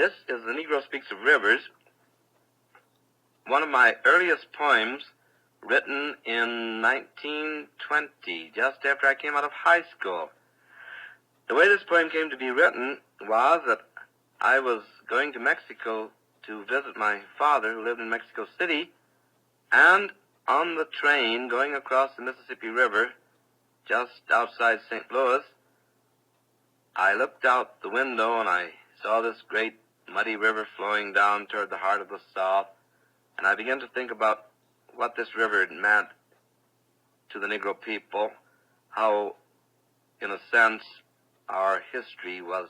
This is The Negro Speaks of Rivers, one of my earliest poems written in 1920, just after I came out of high school. The way this poem came to be written was that I was going to Mexico to visit my father, who lived in Mexico City, and on the train going across the Mississippi River, just outside St. Louis, I looked out the window and I saw this great muddy river flowing down toward the heart of the South, and I began to think about what this river meant to the Negro people, how, in a sense, our history was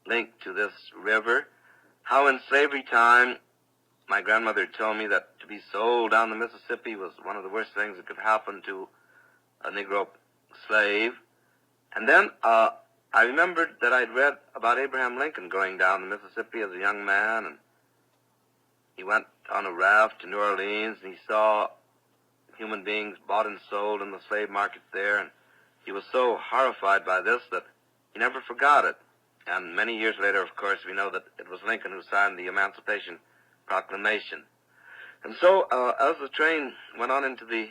linked to this river, how in slavery time my grandmother told me that to be sold down the Mississippi was one of the worst things that could happen to a Negro slave. And then I remembered that I'd read about Abraham Lincoln going down the Mississippi as a young man, and he went on a raft to New Orleans, and he saw human beings bought and sold in the slave market there, and he was so horrified by this that he never forgot it. And many years later, of course, we know that it was Lincoln who signed the Emancipation Proclamation. And so, as the train went on into the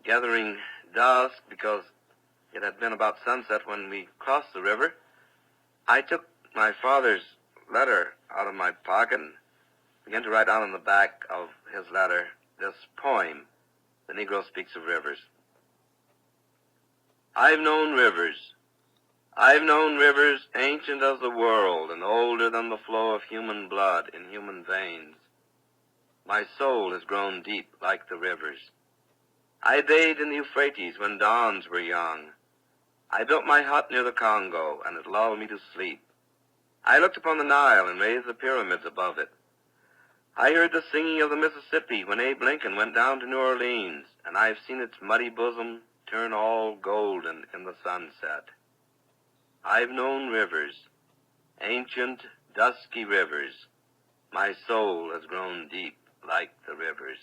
gathering dusk, because it had been about sunset when we crossed the river, I took my father's letter out of my pocket and began to write down on the back of his letter this poem, The Negro Speaks of Rivers. I've known rivers ancient as the world and older than the flow of human blood in human veins. My soul has grown deep like the rivers. I bathed in the Euphrates when dawns were young. I built my hut near the Congo, and it lulled me to sleep. I looked upon the Nile and raised the pyramids above it. I heard the singing of the Mississippi when Abe Lincoln went down to New Orleans, and I've seen its muddy bosom turn all golden in the sunset. I've known rivers, ancient, dusky rivers. My soul has grown deep like the rivers.